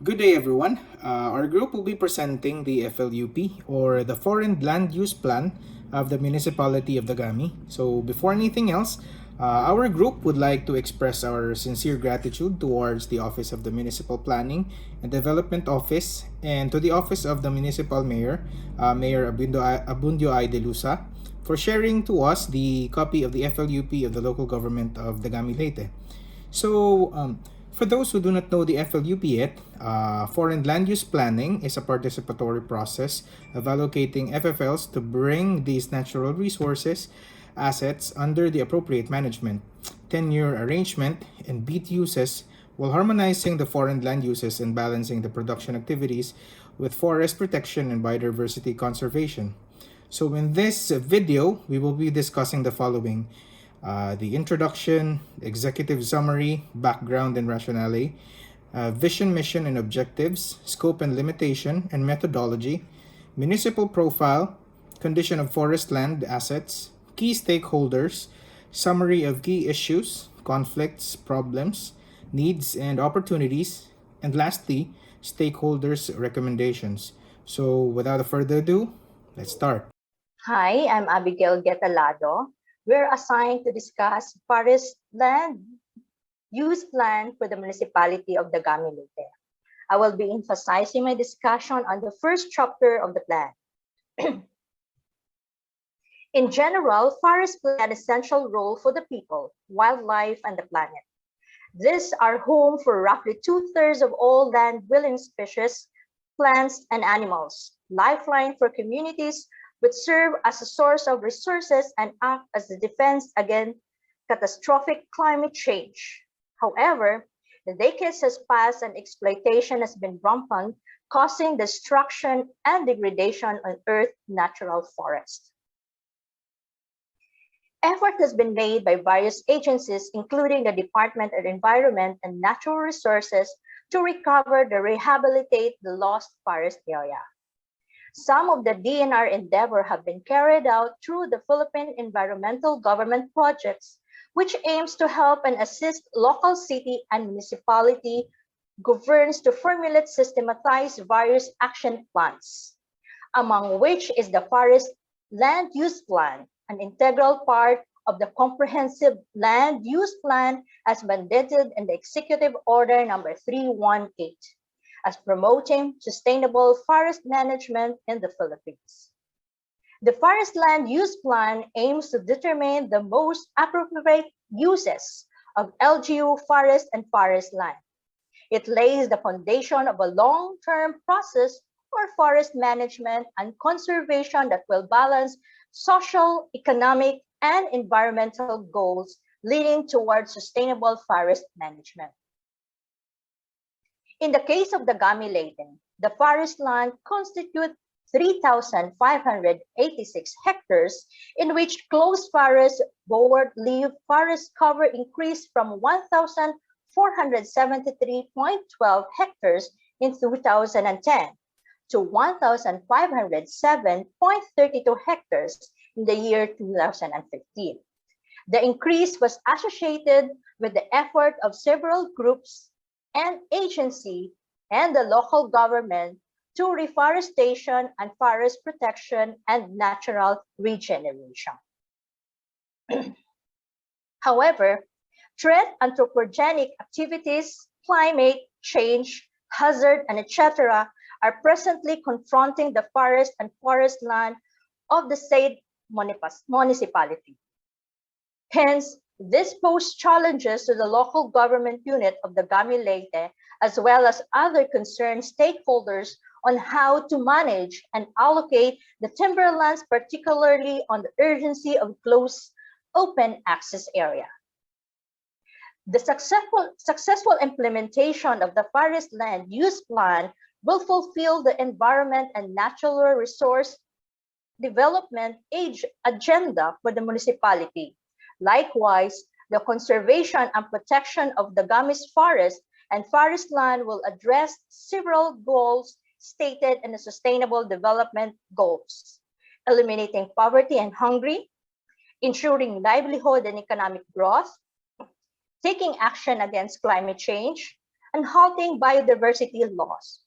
Good day, everyone. Our group will be presenting the FLUP, or the Foreign Land Use Plan of the Municipality of Dagami. So, before anything else, our group would like to express our sincere gratitude towards the Office of the Municipal Planning and Development Office and to the Office of the Municipal Mayor, Mayor Abundio I. De Lusa, for sharing to us the copy of the FLUP of the local government of Dagami, Leyte. For those who do not know the FLUP yet, foreign land use planning is a participatory process of allocating FFLs to bring these natural resources assets under the appropriate management, tenure arrangement, and beat uses while harmonizing the foreign land uses and balancing the production activities with forest protection and biodiversity conservation. So in this video, we will be discussing the following: the introduction, executive summary, background and rationale, vision, mission and objectives, scope and limitation and methodology, municipal profile, condition of forest land assets, key stakeholders, summary of key issues, conflicts, problems, needs and opportunities, and lastly, stakeholders' recommendations. So without further ado, let's start. Hi, I'm Abigail Getalado. We're assigned to discuss forest land use plan for the municipality of Dagami, Leyte. I will be emphasizing my discussion on the first chapter of the plan. In general, forests play an essential role for the people, wildlife, and the planet. These are home for roughly 2/3 of all land-dwelling species, plants, and animals, lifeline for communities which serve as a source of resources and act as a defense against catastrophic climate change. However, the decades has passed and exploitation has been rampant, causing destruction and degradation on Earth's natural forest. Effort has been made by various agencies, including the Department of Environment and Natural Resources, to recover and rehabilitate the lost forest area. Some of the DNR endeavor have been carried out through the Philippine Environmental Government Projects, which aims to help and assist local city and municipality governs to formulate systematized various action plans, among which is the Forest Land Use Plan, an integral part of the Comprehensive Land Use Plan as mandated in the Executive Order number 318. As promoting sustainable forest management in the Philippines. The Forest Land Use Plan aims to determine the most appropriate uses of LGU forest and forest land. It lays the foundation of a long-term process for forest management and conservation that will balance social, economic, and environmental goals leading towards sustainable forest management. In the case of Dagami, Leyte, the forest land constitutes 3,586 hectares, in which closed forest, broadleaf forest cover increased from 1,473.12 hectares in 2010 to 1,507.32 hectares in the year 2015. The increase was associated with the effort of several groups and agency and the local government to reforestation and forest protection and natural regeneration. However, threat anthropogenic activities, climate change, hazard, and etc. are presently confronting the forest and forest land of the said municipality. Hence, this poses challenges to the local government unit of the Dagami, Leyte, as well as other concerned stakeholders on how to manage and allocate the timberlands, particularly on the urgency of closed open access area. The successful implementation of the Forest Land Use Plan will fulfill the environment and natural resource development agenda for the municipality. Likewise, the conservation and protection of the Dagami's forest and forest land will address several goals stated in the Sustainable Development Goals: eliminating poverty and hunger, ensuring livelihood and economic growth, taking action against climate change, and halting biodiversity loss.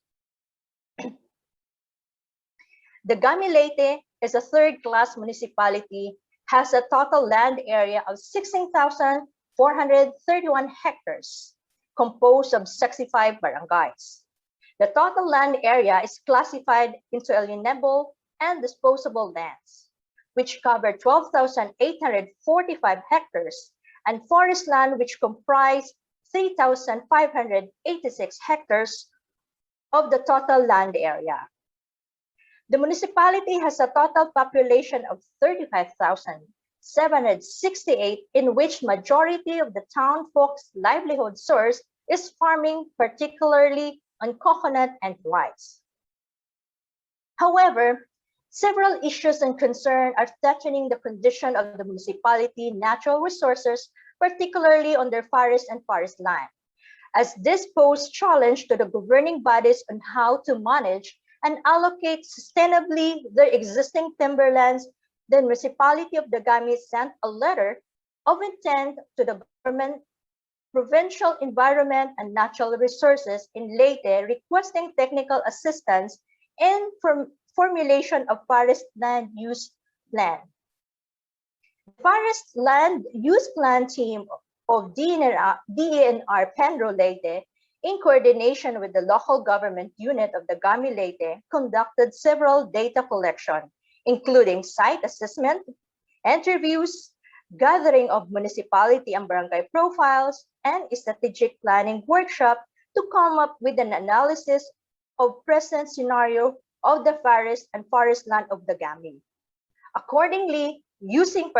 Dagami Leyte is a third-class municipality, has a total land area of 16,431 hectares, composed of 65 barangays. The total land area is classified into alienable and disposable lands, which cover 12,845 hectares, and forest land, which comprise 3,586 hectares of the total land area. The municipality has a total population of 35,768, in which majority of the town folks' livelihood source is farming, particularly on coconut and rice. However, several issues and concerns are threatening the condition of the municipality natural resources, particularly on their forest and forest land, as this poses challenge to the governing bodies on how to manage and allocate sustainably their existing timberlands. The municipality of Dagami sent a letter of intent to the government, Provincial Environment and Natural Resources in Leyte, requesting technical assistance in formulation of forest land use plan. The Forest Land Use Plan team of DENR Penro Leyte, in coordination with the local government unit of the Dagami Leyte, conducted several data collection, including site assessment, interviews, gathering of municipality and barangay profiles, and strategic planning workshop to come up with an analysis of present scenario of the forest and forest land of the Dagami. Accordingly, using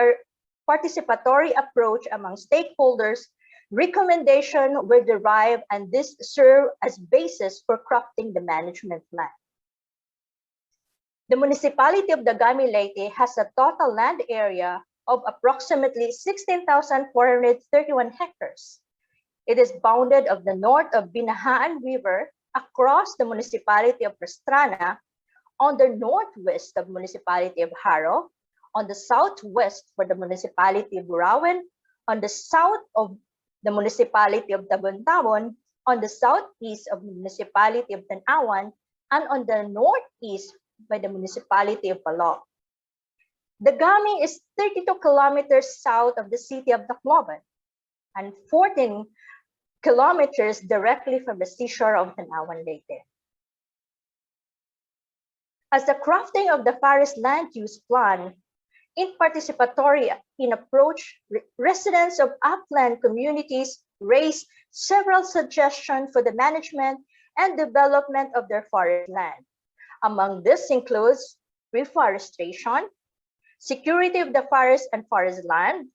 participatory approach among stakeholders, recommendations were derived, and this served as basis for crafting the management plan. The municipality of Dagami Leyte has a total land area of approximately 16,431 hectares. It is bounded on the north of Binahaan River, across the municipality of Pastrana, on the northwest of municipality of Haro, on the southwest for the municipality of Burawen, on the south of the municipality of Tabon-Tabon, on the southeast of the municipality of Tanawan, and on the northeast by the municipality of Palok. Dagami is 32 kilometers south of the city of Tacloban and 14 kilometers directly from the seashore of Tanawan Leyte. As the crafting of the forest land use plan, in participatory approach, residents of upland communities raised several suggestions for the management and development of their forest land. Among this includes reforestation, security of the forest and forest land,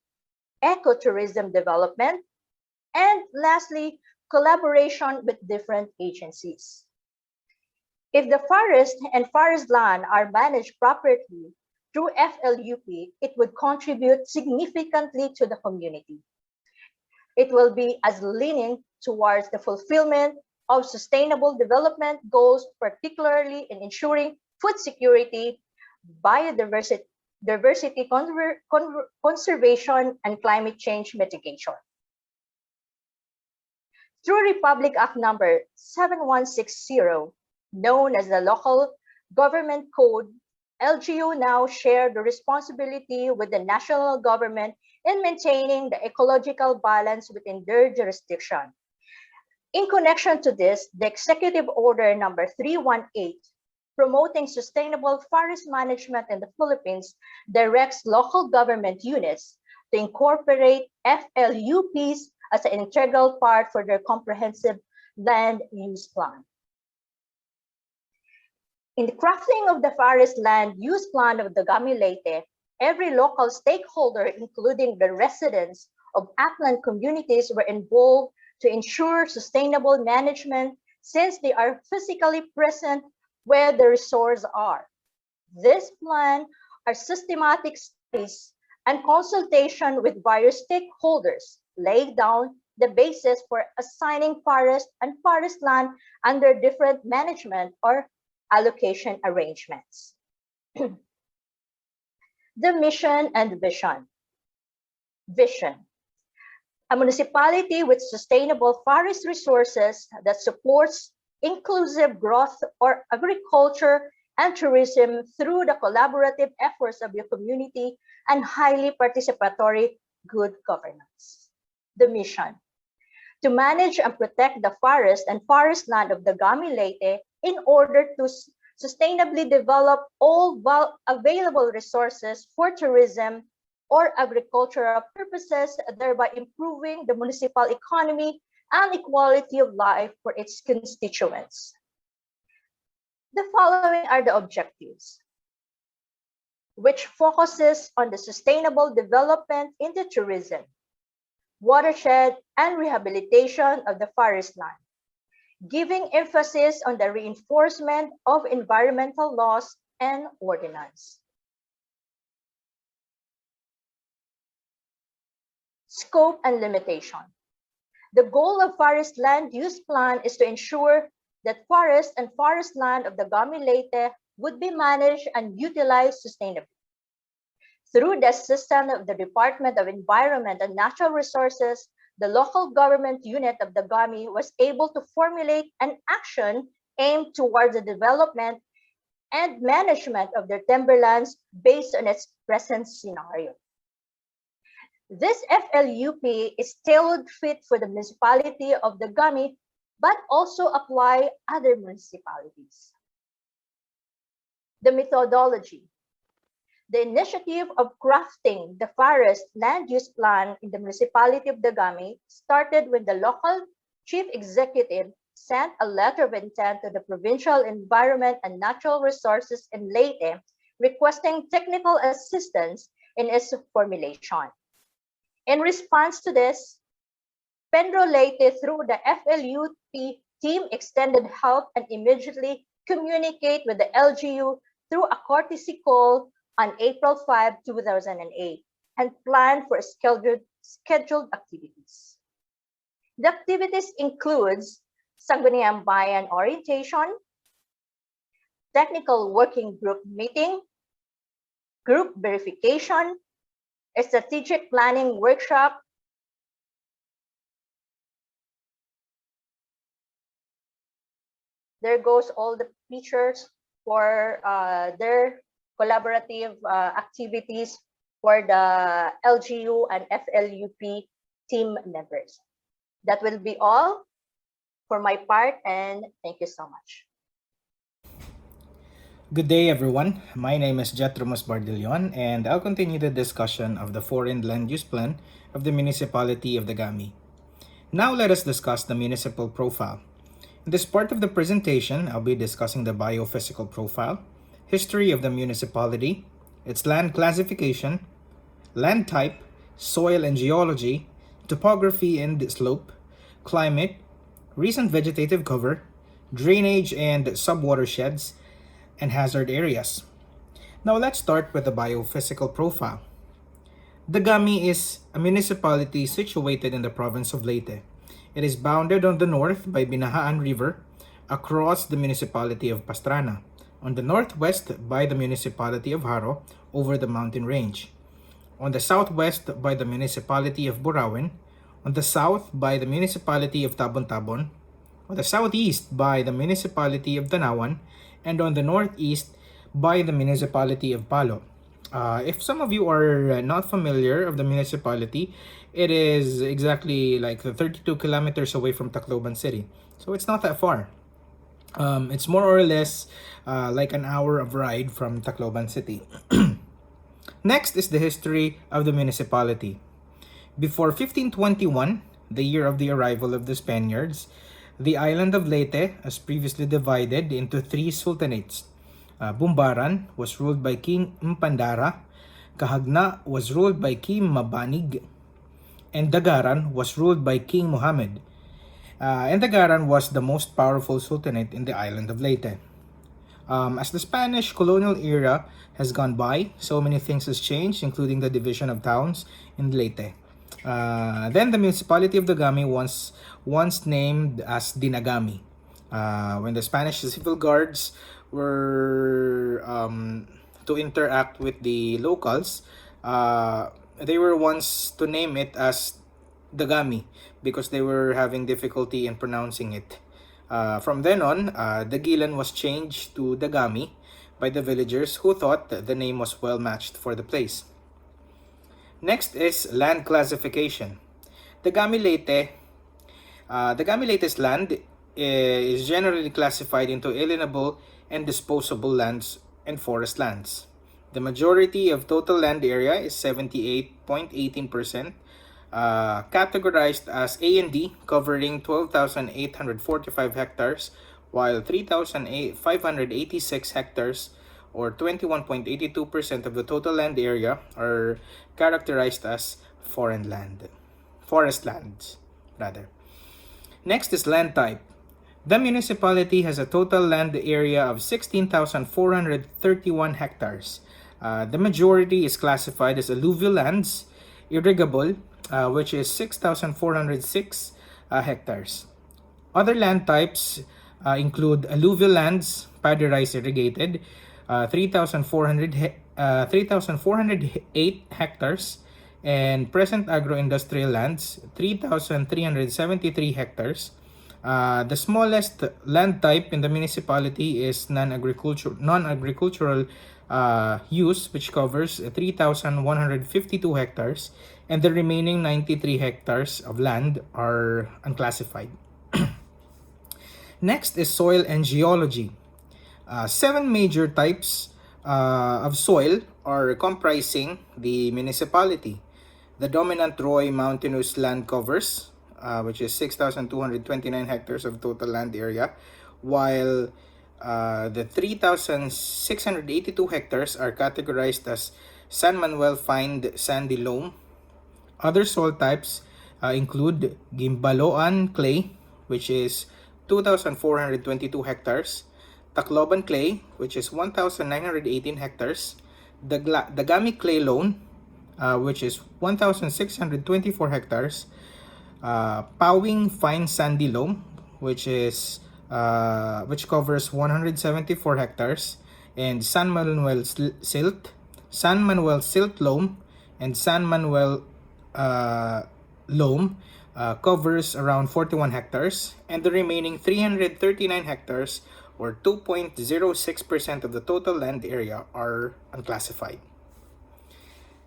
ecotourism development, and lastly, collaboration with different agencies. If the forest and forest land are managed properly through FLUP, it would contribute significantly to the community. It will be as leaning towards the fulfillment of sustainable development goals, particularly in ensuring food security, biodiversity, conservation, and climate change mitigation. Through Republic Act number 7160, known as the Local Government Code, LGU now share the responsibility with the national government in maintaining the ecological balance within their jurisdiction. In connection to this, the Executive Order number 318, promoting sustainable forest management in the Philippines, directs local government units to incorporate FLUPs as an integral part for their comprehensive land use plan. In the crafting of the forest land use plan of the Dagami Leyte, every local stakeholder, including the residents of upland communities, were involved to ensure sustainable management since they are physically present where the resources are. This plan are systematic studies and consultation with various stakeholders laid down the basis for assigning forest and forest land under different management or allocation arrangements. The mission and vision. A municipality with sustainable forest resources that supports inclusive growth or agriculture and tourism through the collaborative efforts of your community and highly participatory good governance. The mission: to manage and protect the forest and forest land of Dagami Leyte in order to sustainably develop all available resources for tourism or agricultural purposes, thereby improving the municipal economy and equality of life for its constituents. The following are the objectives, which focuses on the sustainable development in the tourism, watershed, and rehabilitation of the forest land, giving emphasis on the reinforcement of environmental laws and ordinance. Scope and limitation. The goal of forest land use plan is to ensure that forest and forest land of the Dagami Leyte would be managed and utilized sustainably. Through the assistance of the Department of Environment and Natural Resources, the local government unit of Dagami was able to formulate an action aimed towards the development and management of their timberlands based on its present scenario. This FLUP is tailored fit for the municipality of Dagami, but also apply other municipalities. The methodology. The initiative of crafting the forest land use plan in the municipality of Dagami started when the local chief executive sent a letter of intent to the Provincial Environment and Natural Resources in Leyte requesting technical assistance in its formulation. In response to this, Penro Leyte through the FLUP team extended help and immediately communicate with the LGU through a courtesy call on April 5, 2008, and planned for scheduled activities. The activities includes Sangguniang Bayan orientation, technical working group meeting, group verification, a strategic planning workshop, there goes all the features for their collaborative activities for the LGU and FLUP team members. That will be all for my part, and thank you so much. Good day, everyone. My name is Jetromus Bardillon, and I'll continue the discussion of the Foreign Land Use Plan of the Municipality of Dagami. Now let us discuss the municipal profile. In this part of the presentation, I'll be discussing the biophysical profile, history of the municipality, its land classification, land type, soil and geology, topography and slope, climate, recent vegetative cover, drainage and subwatersheds, and hazard areas. Now let's start with the biophysical profile. Dagami is a municipality situated in the province of Leyte. It is bounded on the north by Binahaan River, across the municipality of Pastrana, on the northwest by the municipality of Haro over the mountain range, on the southwest by the municipality of Burauen, on the south by the municipality of Tabon-Tabon, on the southeast by the municipality of Tanawan, and on the northeast by the municipality of Palo. If some of you are not familiar of the municipality, it is exactly like 32 kilometers away from Tacloban City. So it's not that far. It's more or less like an hour of ride from Tacloban City. Next is the history of the municipality. Before 1521, the year of the arrival of the Spaniards, the island of Leyte, as previously divided into three sultanates. Bumbaran was ruled by King Mpandara, Kahagna was ruled by King Mabanig, and Dagaran was ruled by King Muhammad. And Dagaran was the most powerful sultanate in the island of Leyte. As the Spanish colonial era has gone by, so many things has changed, including the division of towns in Leyte. Then the municipality of Dagami was once named as Dinagami. When the Spanish civil guards were to interact with the locals, they were once to name it as Dagami because they were having difficulty in pronouncing it. From then on, Dagilan was changed to Dagami by the villagers who thought that the name was well matched for the place. Next is land classification. Dagami Leyte. Dagami Leyte's land is generally classified into alienable and disposable lands and forest lands. The majority of total land area is 78.18%, categorized as A and D, covering 12,845 hectares, while 3,586 hectares, or 21.82% of the total land area, are characterized as forest lands, rather. Next is land type. The municipality has a total land area of 16,431 hectares. The majority is classified as alluvial lands, irrigable, which is 6,406 hectares. Other land types include alluvial lands, paddy rice irrigated, 3,408 hectares, and present agro-industrial lands, 3,373 hectares. The smallest land type in the municipality is non-agricultural use, which covers 3,152 hectares, and the remaining 93 hectares of land are unclassified. Next is soil and geology. 7 major types of soil are comprising the municipality. The dominant Roy mountainous land covers, which is 6,229 hectares of total land area, while the 3,682 hectares are categorized as San Manuel Fine Sandy Loam. Other soil types include Gimbaloan clay, which is 2,422 hectares, Tacloban clay, which is 1,918 hectares, Dagami clay loam, which is 1,624 hectares, Pawing fine sandy loam, which covers 174 hectares, and San Manuel silt loam, and San Manuel loam covers around 41 hectares, and the remaining 339 hectares, or 2.06% of the total land area, are unclassified.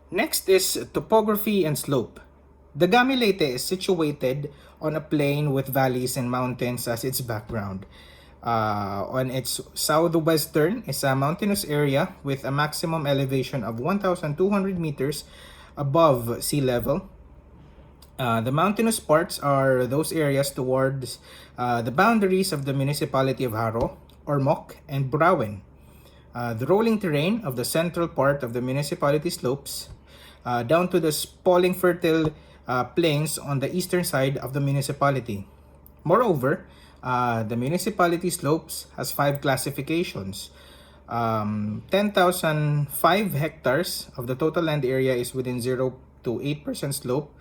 Next is topography and slope. Dagami Leyte is situated on a plain with valleys and mountains as its background. On its southwestern is a mountainous area with a maximum elevation of 1,200 meters above sea level. The mountainous parts are those areas towards the boundaries of the municipality of Haro, Ormoc, and Burauen. The rolling terrain of the central part of the municipality slopes down to the sprawling fertile plains on the eastern side of the municipality. Moreover, the municipality slopes has 5 classifications. 10,005 hectares of the total land area is within 0 to 8% slope,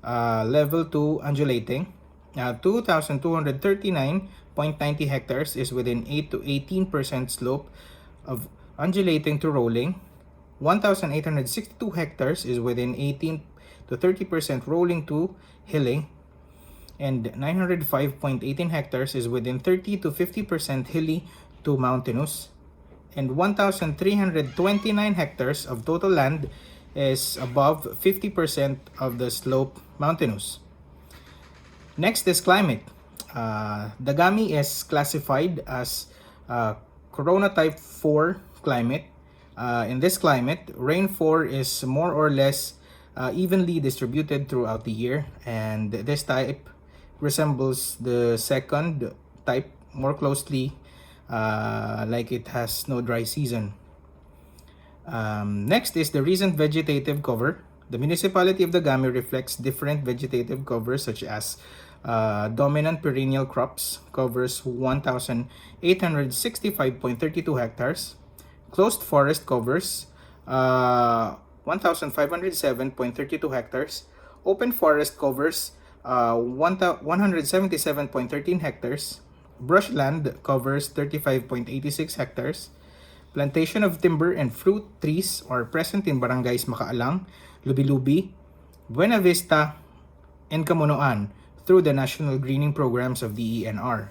level 2 undulating. 2,239.90 hectares is within 8 to 18% slope of undulating to rolling. 1,862 hectares is within 18 to 30% rolling to hilly, and 905.18 hectares is within 30 to 50% hilly to mountainous, and 1,329 hectares of total land is above 50% of the slope mountainous. Next is climate. Dagami is classified as Corona Type 4 climate. In this climate, rainfall is more or less evenly distributed throughout the year, and this type resembles the second type more closely, like it has no dry season. Next is the recent vegetative cover. The municipality of Dagami reflects different vegetative covers, such as dominant perennial crops covers 1,865.32 hectares. Closed forest covers 1,507.32 hectares. Open forest covers 177.13 hectares. Brushland covers 35.86 hectares. Plantation of timber and fruit trees are present in barangays Makaalang, Lubi-Lubi, Buena Vista, and Kamunoan through the national greening programs of the ENR.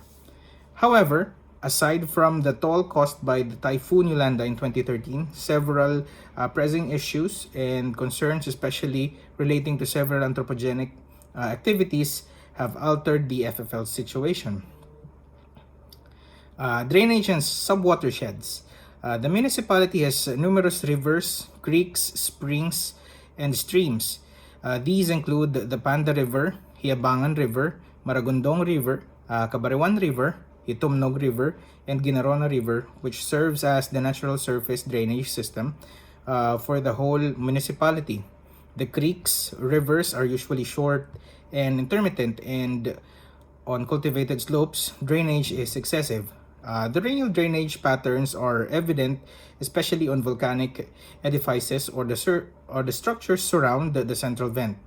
However, aside from the toll caused by the Typhoon Yolanda in 2013, several pressing issues and concerns, especially relating to several anthropogenic activities, have altered the FFL situation. Drainage and subwatersheds. The municipality has numerous rivers, creeks, springs, and streams. These include the Panda River, Hiabangan River, Maragondong River, Cabaratuan River, Itumnog River, and Ginarona River, which serves as the natural surface drainage system for the whole municipality. The creeks, rivers are usually short and intermittent, and on cultivated slopes, drainage is excessive. The renal drainage patterns are evident, especially on volcanic edifices or the structures surround the central vent.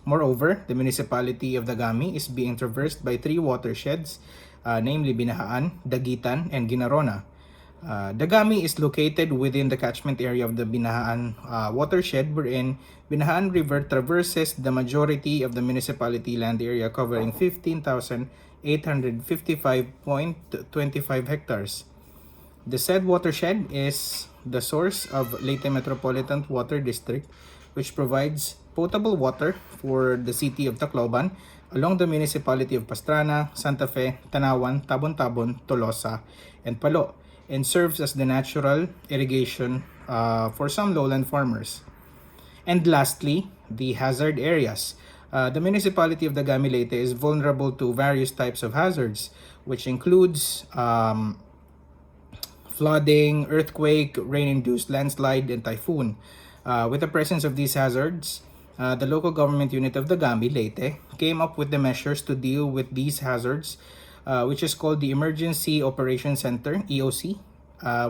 Moreover, the municipality of Dagami is being traversed by three watersheds, namely Binahaan, Dagitan, and Ginarona. Dagami is located within the catchment area of the Binahaan watershed, wherein Binahaan River traverses the majority of the municipality land area, covering 15,855.25 hectares. The said watershed is the source of Leyte Metropolitan Water District, which provides potable water for the city of Tacloban along the municipality of Pastrana, Santa Fe, Tanawan, Tabon-Tabon, Tolosa, and Palo, and serves as the natural irrigation for some lowland farmers. And lastly, the hazard areas. The municipality of Dagami Leyte is vulnerable to various types of hazards, which includes flooding, earthquake, rain-induced landslide, and typhoon. With the presence of these hazards, the local government unit of Dagami, Leyte, came up with the measures to deal with these hazards, which is called the Emergency Operations Center, EOC,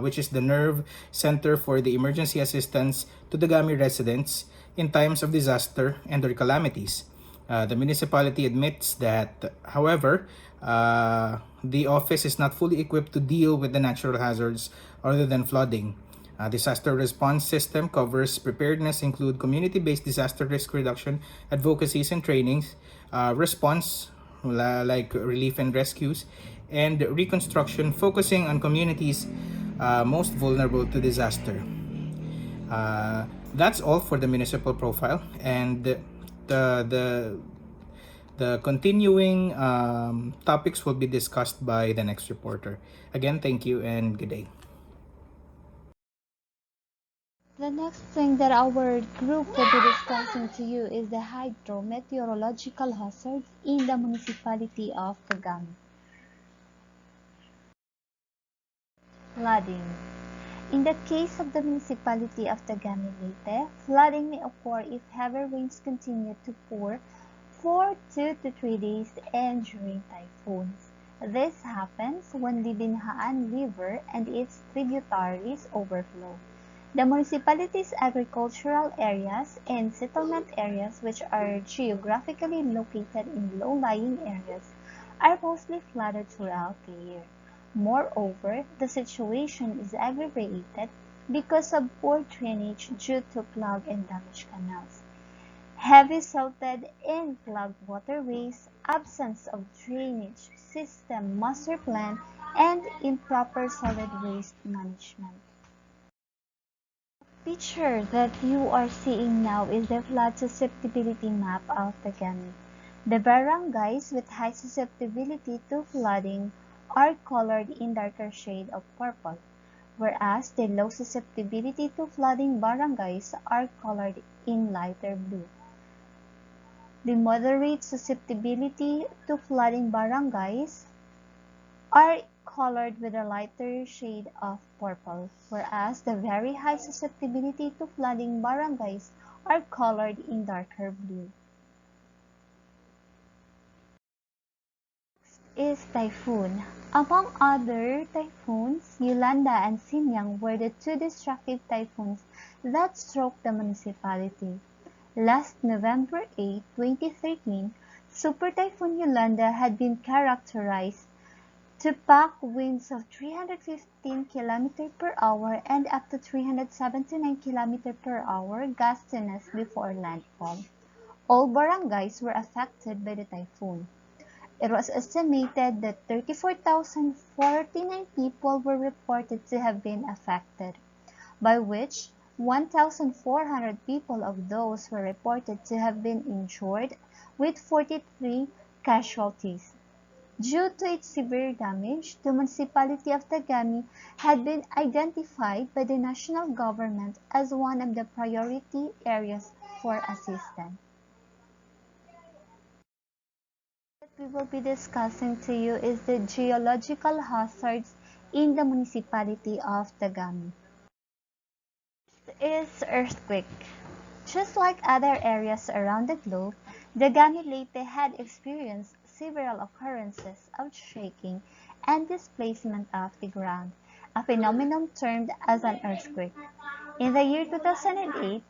which is the nerve center for the emergency assistance to Dagami residents in times of disaster and or calamities. The municipality admits that, however, the office is not fully equipped to deal with the natural hazards other than flooding. Disaster response system covers preparedness, include community-based disaster risk reduction, advocacies and trainings, response like relief and rescues, and reconstruction focusing on communities most vulnerable to disaster. That's all for the municipal profile, and the the continuing topics will be discussed by the next reporter. Again, thank you and good day. The next thing that our group will be discussing to you is the hydrometeorological hazards in the municipality of Dagami. Flooding. In the case of the municipality of Dagami Leyte, flooding may occur if heavy rains continue to pour for 2 to 3 days and during typhoons. This happens when the Binhaan River and its tributaries overflow. The municipality's agricultural areas and settlement areas, which are geographically located in low-lying areas, are mostly flooded throughout the year. Moreover, the situation is aggravated because of poor drainage due to clogged and damaged canals, heavy salted and clogged waterways, absence of drainage system master plan, and improper solid waste management. The picture that you are seeing now is the flood susceptibility map of Dagami. The barangays with high susceptibility to flooding are colored in darker shade of purple, whereas the low susceptibility to flooding barangays are colored in lighter blue. The moderate susceptibility to flooding barangays are colored with a lighter shade of purple, whereas the very high susceptibility to flooding barangays are colored in darker blue. Is typhoon. Among other typhoons, Yolanda and Simyang were the two destructive typhoons that struck the municipality. Last November 8, 2013, Super Typhoon Yolanda had been characterized to pack winds of 315 km per hour and up to 379 km per hour gustiness before landfall. all barangays were affected by the typhoon. It was estimated that 34,049 people were reported to have been affected, by which 1,400 people of those were reported to have been injured, with 43 casualties. Due to its severe damage, the municipality of Dagami had been identified by the national government as one of the priority areas for assistance. What we will be discussing to you is the geological hazards in the municipality of Dagami. Is earthquake. Just like other areas around the globe, Dagami Leyte had experienced several occurrences of shaking and displacement of the ground, a phenomenon termed as an earthquake. In the year 2008,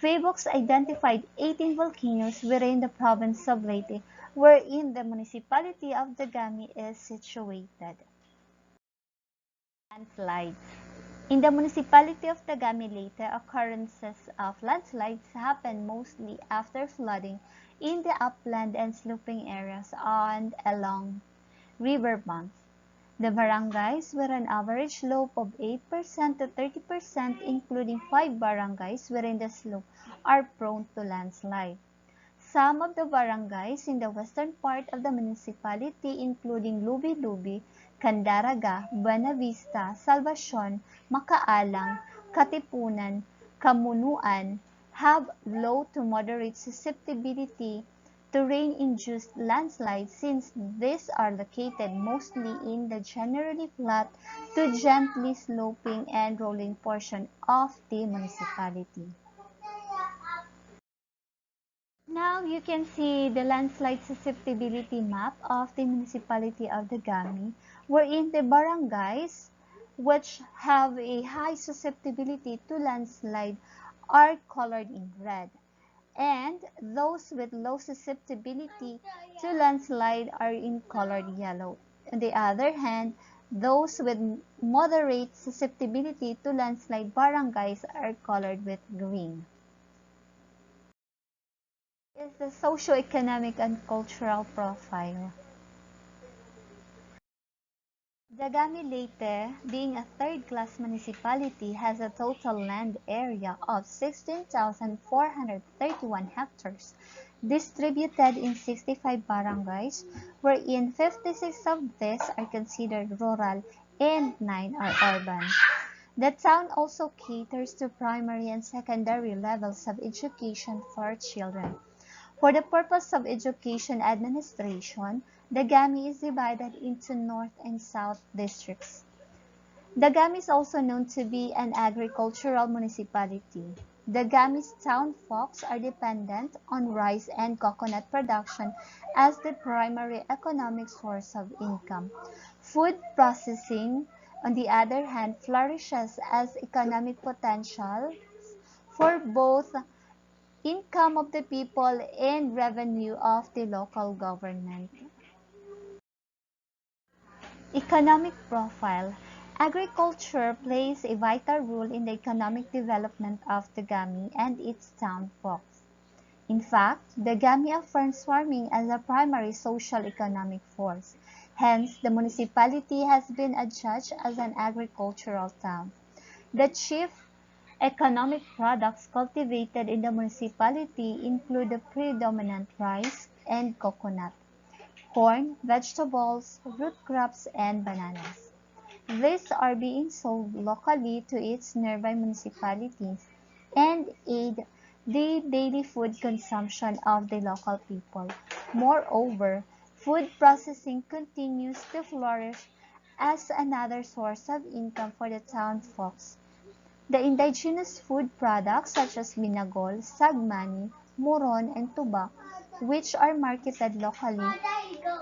PHIVOLCS identified 18 volcanoes within the province of Leyte, wherein the municipality of Dagami is situated. Landslides. In the municipality of Dagami Leyte, occurrences of landslides happen mostly after flooding in the upland and sloping areas and along riverbanks. The barangays with an average slope of 8% to 30%, including 5 barangays within the slope, are prone to landslide. Some of the barangays in the western part of the municipality, including Lubi-Lubi, Candaraga, Buenavista, Salvacion, Makaalang, Katipunan, Kamunuan, have low to moderate susceptibility to rain-induced landslides since these are located mostly in the generally flat to gently sloping and rolling portion of the municipality. Now you can see the landslide susceptibility map of the municipality of Dagami, wherein the barangays which have a high susceptibility to landslide are colored in red, and those with low susceptibility to landslide are in colored yellow. On the other hand, those with moderate susceptibility to landslide barangays are colored with green. Is the socio-economic and cultural profile. Dagami Leyte, being a third-class municipality, has a total land area of 16,431 hectares, distributed in 65 barangays, wherein 56 of these are considered rural and 9 are urban. The town also caters to primary and secondary levels of education for children. For the purpose of education administration, Dagami is divided into North and South districts. Dagami is also known to be an agricultural municipality. Dagami's town folks are dependent on rice and coconut production as the primary economic source of income. Food processing, on the other hand, flourishes as economic potential for both income of the people and revenue of the local government. Economic profile. Agriculture plays a vital role in the economic development of Dagami and its town folks. In fact, Dagami affirms farming as a primary social economic force. Hence, the municipality has been adjudged as an agricultural town. The chief economic products cultivated in the municipality include the predominant rice and coconut, corn, vegetables, root crops, and bananas. These are being sold locally to its nearby municipalities and aid the daily food consumption of the local people. Moreover, food processing continues to flourish as another source of income for the town folks. The indigenous food products such as binagol, sagmani, muron, and tuba, which are marketed locally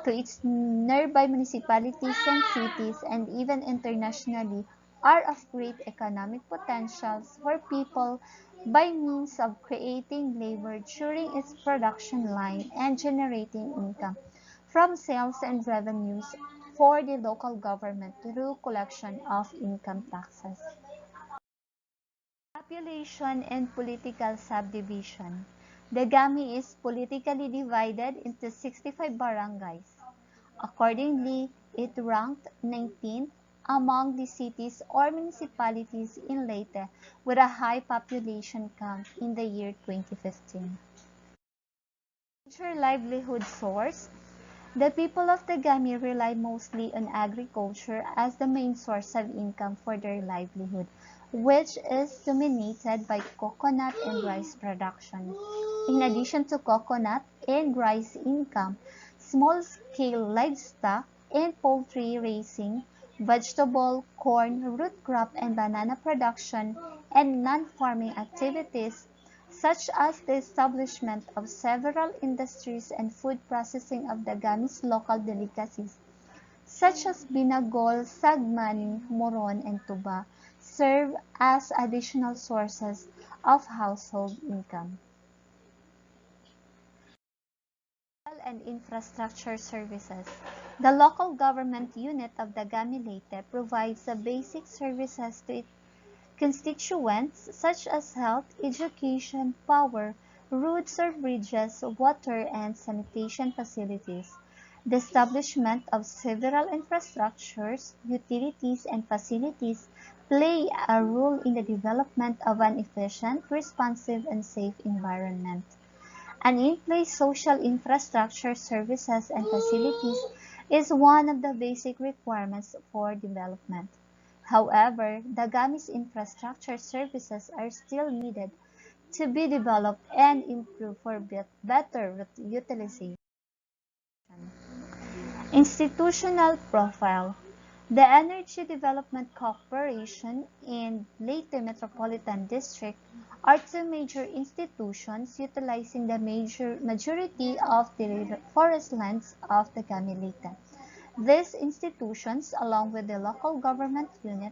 to its nearby municipalities and cities and even internationally, are of great economic potentials for people by means of creating labor during its production line and generating income from sales and revenues for the local government through collection of income taxes. Population and political subdivision. Dagami is politically divided into 65 barangays. Accordingly, it ranked 19th among the cities or municipalities in Leyte with a high population count in the year 2015. Major livelihood source. The people of Dagami rely mostly on agriculture as the main source of income for their livelihood, which is dominated by coconut and rice production. In addition to coconut and rice income, small-scale livestock and poultry raising, vegetable, corn, root crop, and banana production, and non-farming activities such as the establishment of several industries and food processing of Dagami's local delicacies, such as binagol, sagmani, moron, and tuba, serve as additional sources of household income. And infrastructure services. The local government unit of Dagami Leyte provides the basic services to its constituents such as health, education, power, roads or bridges, water, and sanitation facilities. The establishment of several infrastructures, utilities, and facilities play a role in the development of an efficient, responsive, and safe environment. An in-place social infrastructure, services, and facilities is one of the basic requirements for development. However, Dagami's infrastructure services are still needed to be developed and improved for better utilization. Institutional profile. The Energy Development Corporation and Leyte Metropolitan District are two major institutions utilizing the majority of the forest lands of the Dagami Leyte. These institutions, along with the local government unit,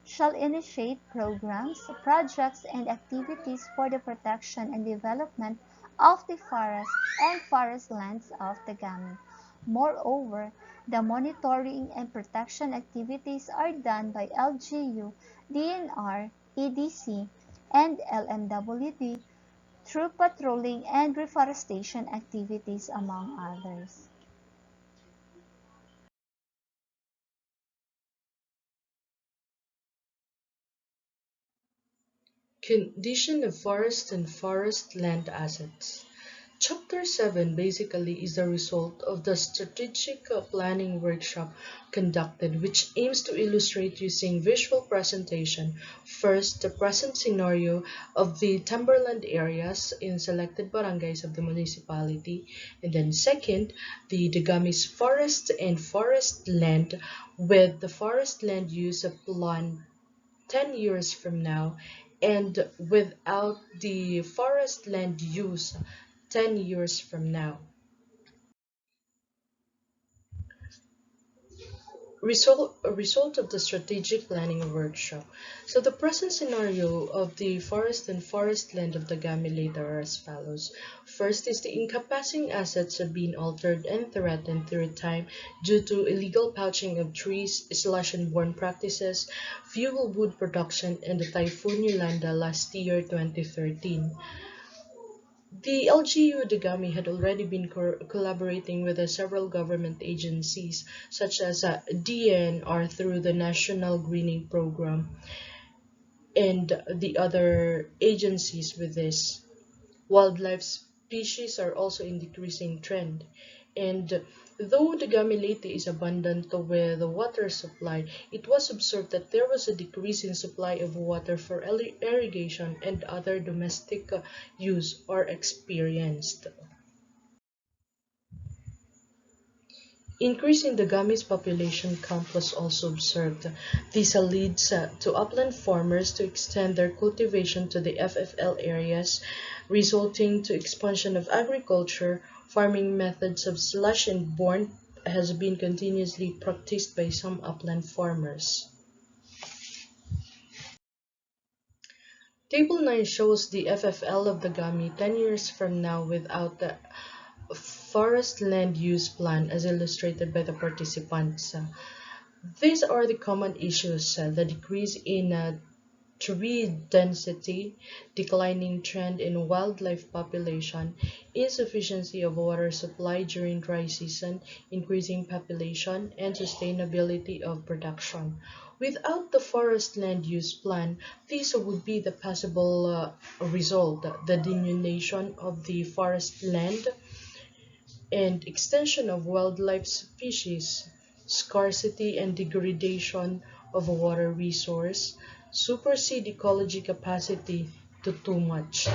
shall initiate programs, projects, and activities for the protection and development of the forest and forest lands of the Dagami. Moreover, the monitoring and protection activities are done by LGU, DNR, EDC, and LMWD through patrolling and reforestation activities, among others. Condition of forest and forest land assets. Chapter 7 basically is the result of the strategic planning workshop conducted, which aims to illustrate using visual presentation first the present scenario of the timberland areas in selected barangays of the municipality, and then second the Dagami's forest and forest land with the forest land use plan 10 years from now and without the forest land use 10 years from now. A result of the strategic planning workshop. So the present scenario of the forest and forest land of the Dagami later are as follows. First is the encompassing assets have been altered and threatened through time due to illegal pouching of trees, slash-and-burn practices, fuel wood production, and the Typhoon Yolanda last year 2013. The LGU Dagami had already been collaborating with several government agencies, such as DNR through the National Greening Program and the other agencies with this. Wildlife species are also in decreasing trend. And though the Leyte is abundant with water supply, it was observed that there was a decrease in supply of water for irrigation and other domestic use are experienced. Increase in the Dagami's population count was also observed. This leads to upland farmers to extend their cultivation to the FFL areas, resulting to expansion of agriculture. Farming methods of slash and burn has been continuously practiced by some upland farmers. Table 9 shows the FFL of the Dagami 10 years from now without the forest land use plan as illustrated by the participants. These are the common issues, the decrease in tree density, declining trend in wildlife population, insufficiency of water supply during dry season, increasing population, and sustainability of production. Without the forest land use plan, these would be the possible result: the diminution of the forest land and extension of wildlife species, scarcity and degradation of a water resource, supersede ecology capacity to too much.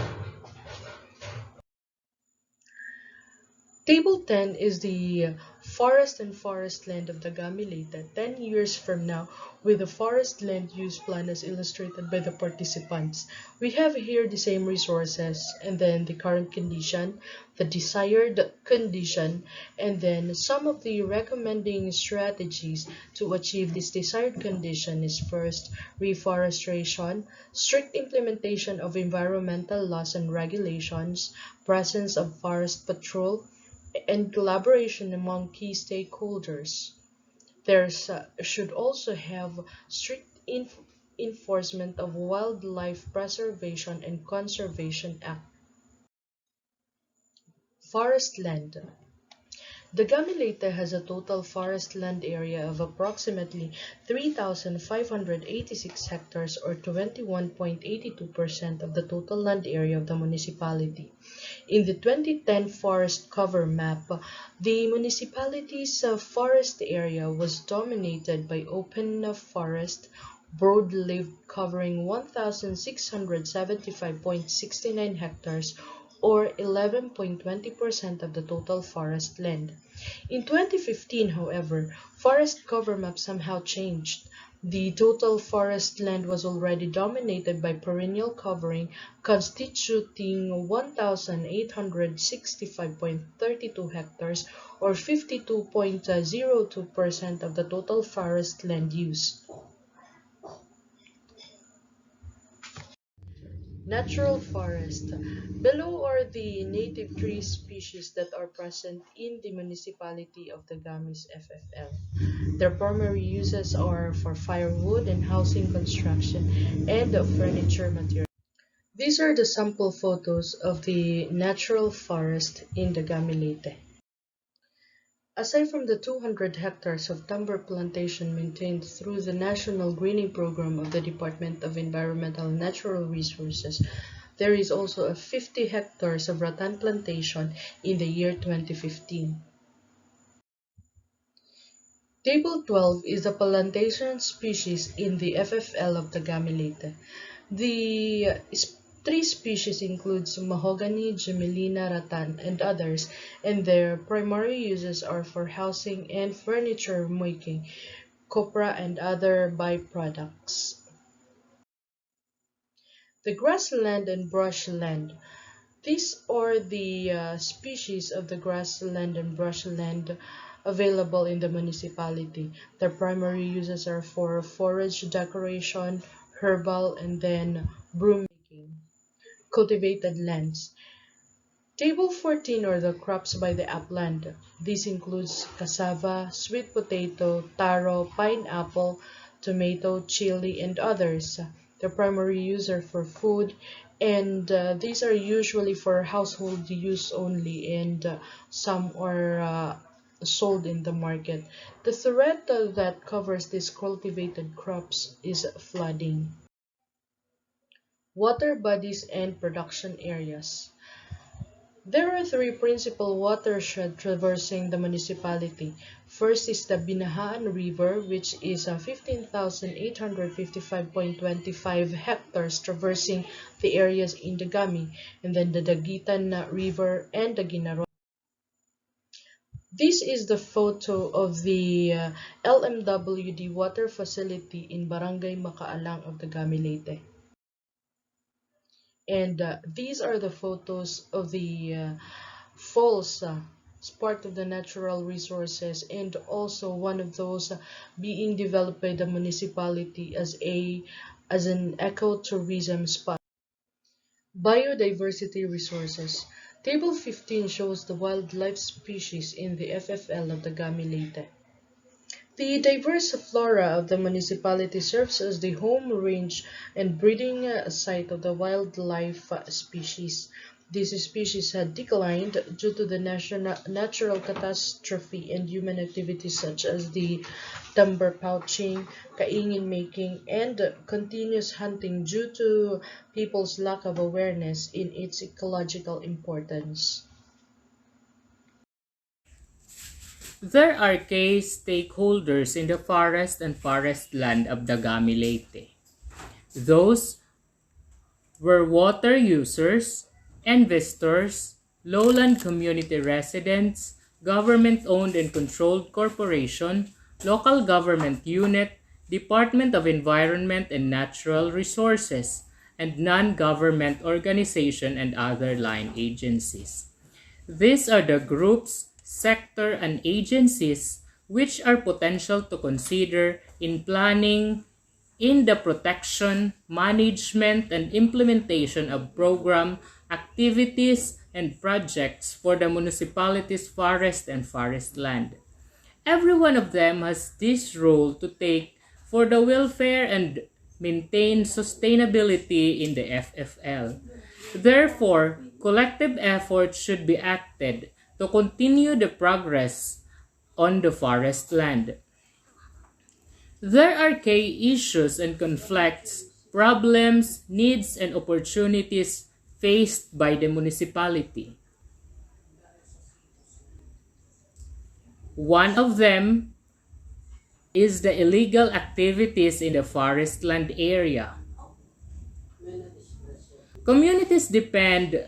Table 10 is the forest and forest land of Dagami Leyte 10 years from now, with the forest land use plan as illustrated by the participants. We have here the same resources, and then the current condition, the desired condition, and then some of the recommending strategies to achieve this desired condition is: first, reforestation, strict implementation of environmental laws and regulations, presence of forest patrol, and collaboration among key stakeholders. There should also have strict enforcement of Wildlife Preservation and Conservation Act. Forest land. The Leyte has a total forest land area of approximately 3,586 hectares, or 21.82% of the total land area of the municipality. In the 2010 forest cover map, the municipality's forest area was dominated by open forest, broadleaf, covering 1,675.69 hectares, or 11.20% of the total forest land. In 2015, however, forest cover map somehow changed. The total forest land was already dominated by perennial covering, constituting 1,865.32 hectares, or 52.02% of the total forest land use. Natural forest. Below are the native tree species that are present in the municipality of Dagami's FFL. Their primary uses are for firewood and housing construction and furniture material. These are the sample photos of the natural forest in Dagami, Leyte. Aside from the 200 hectares of timber plantation maintained through the National Greening Program of the Department of Environmental and Natural Resources, there is also a 50 hectares of rattan plantation in the year 2015. Table 12 is the plantation species in the FFL of Dagami, Leyte. The three species includes mahogany, gemelina, rattan, and others, and their primary uses are for housing and furniture making, copra, and other byproducts. The grassland and brushland. These are the species of the grassland and brushland available in the municipality. Their primary uses are for forage decoration, herbal, and then broom making. Cultivated lands. Table 14 are the crops by the upland. This includes cassava, sweet potato, taro, pineapple, tomato, chili, and others. The primary use are for food, and these are usually for household use only, and some are sold in the market. The threat that covers these cultivated crops is flooding. Water bodies and production areas. There are three principal watersheds traversing the municipality. First is the Binahaan River, which is 15,855.25 hectares traversing the areas in Dagami, and then the Dagitan River and the Ginaro. This is the photo of the LMWD water facility in Barangay Makaalang of Dagami, Leyte. And these are the photos of the falls, as part of the natural resources, and also one of those being developed by the municipality as an ecotourism spot. Biodiversity resources. Table 15 shows the wildlife species in the FFL of Dagami, Leyte. The diverse flora of the municipality serves as the home range and breeding site of the wildlife species. These species had declined due to the natural catastrophe and human activities such as the timber poaching, kaingin making, and continuous hunting due to people's lack of awareness in its ecological importance. There are key stakeholders in the forest and forest land of Dagami Leyte. Those were water users, investors, lowland community residents, government-owned and controlled corporation, local government unit, Department of Environment and Natural Resources, and non-government organization and other line agencies. These are the groups, sector, and agencies which are potential to consider in planning, in the protection, management, and implementation of program, activities, and projects for the municipality's forest and forest land. Every one of them has this role to take for the welfare and maintain sustainability in the FFL. Therefore, collective efforts should be acted to continue the progress on the forest land. There are key issues and conflicts, problems, needs, and opportunities faced by the municipality. One of them is the illegal activities in the forest land area. Communities depend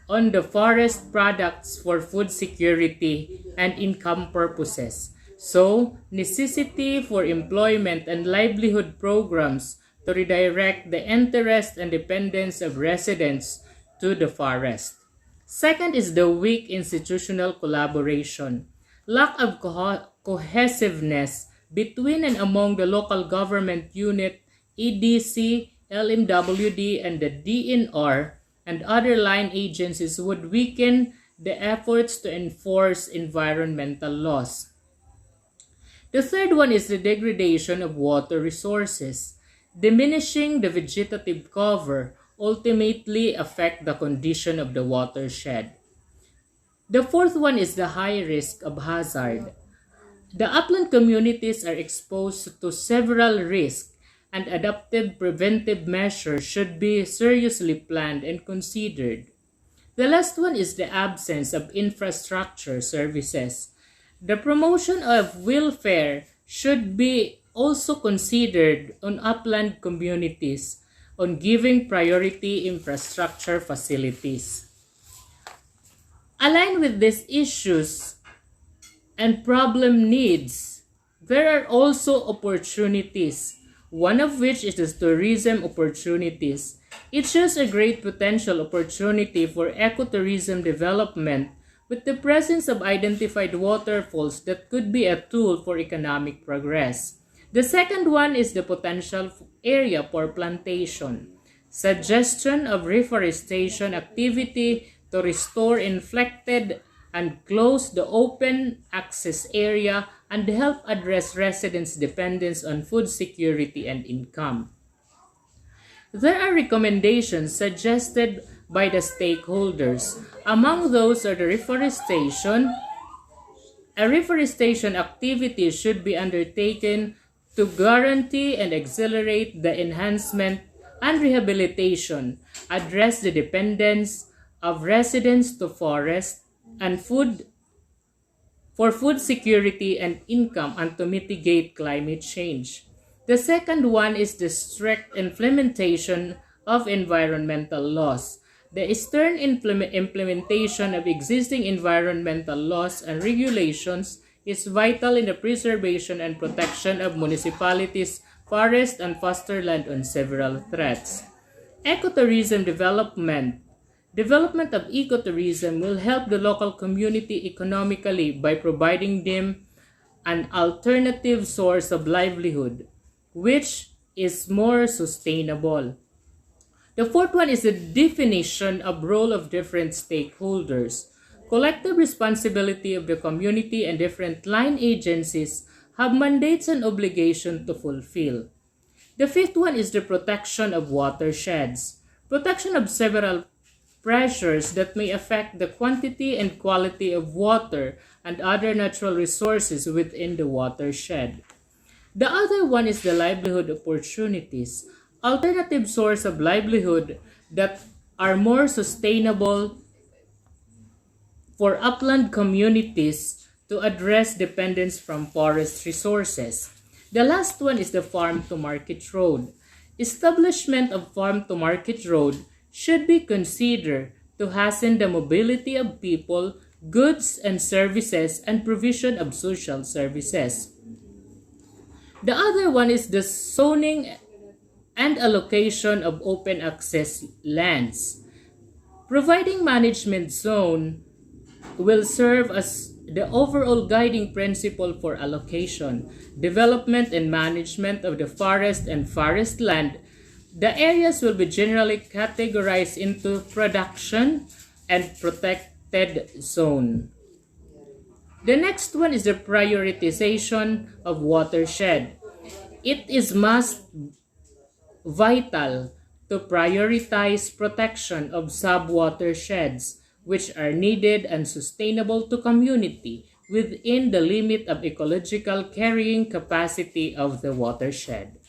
on the forest products for food security and income purposes. So, necessity for employment and livelihood programs to redirect the interest and dependence of residents to the forest. Second is the weak institutional collaboration, lack of cohesiveness between and among the local government unit, EDC, LMWD, and the DNR and other line agencies would weaken the efforts to enforce environmental laws. The third one is the degradation of water resources. Diminishing the vegetative cover ultimately affect the condition of the watershed. The fourth one is the high risk of hazard. The upland communities are exposed to several risks and adaptive preventive measures should be seriously planned and considered. The last one is the absence of infrastructure services. The promotion of welfare should be also considered on upland communities on giving priority infrastructure facilities. Aligned with these issues and problem needs, there are also opportunities, one of which is the tourism opportunities. It shows a great potential opportunity for ecotourism development with the presence of identified waterfalls that could be a tool for economic progress. The second one is the potential area for plantation. Suggestion of reforestation activity to restore inflected and close the open access area and help address residents' dependence on food security and income. There are recommendations suggested by the stakeholders. Among those are the reforestation. A reforestation activity should be undertaken to guarantee and accelerate the enhancement and rehabilitation, address the dependence of residents to forest and food for food security and income and to mitigate climate change. The second one is the strict implementation of environmental laws. The stern implementation of existing environmental laws and regulations is vital in the preservation and protection of municipalities, forests, and fosterland on several threats. Ecotourism development. Development of ecotourism will help the local community economically by providing them an alternative source of livelihood, which is more sustainable. The fourth one is the definition of role of different stakeholders. Collective responsibility of the community and different line agencies have mandates and obligation to fulfill. The fifth one is the protection of watersheds. Protection of several pressures that may affect the quantity and quality of water and other natural resources within the watershed. The other one is the livelihood opportunities, alternative source of livelihood that are more sustainable for upland communities to address dependence from forest resources. The last one is the farm to market road. Establishment of farm to market road should be considered to hasten the mobility of people, goods and services, and provision of social services. The other one is the zoning and allocation of open access lands. Providing management zone will serve as the overall guiding principle for allocation, development, and management of the forest and forest land. The areas will be generally categorized into production and protected zone. The next one is the prioritization of watershed. It is must vital to prioritize protection of sub-watersheds which are needed and sustainable to community within the limit of ecological carrying capacity of the watershed.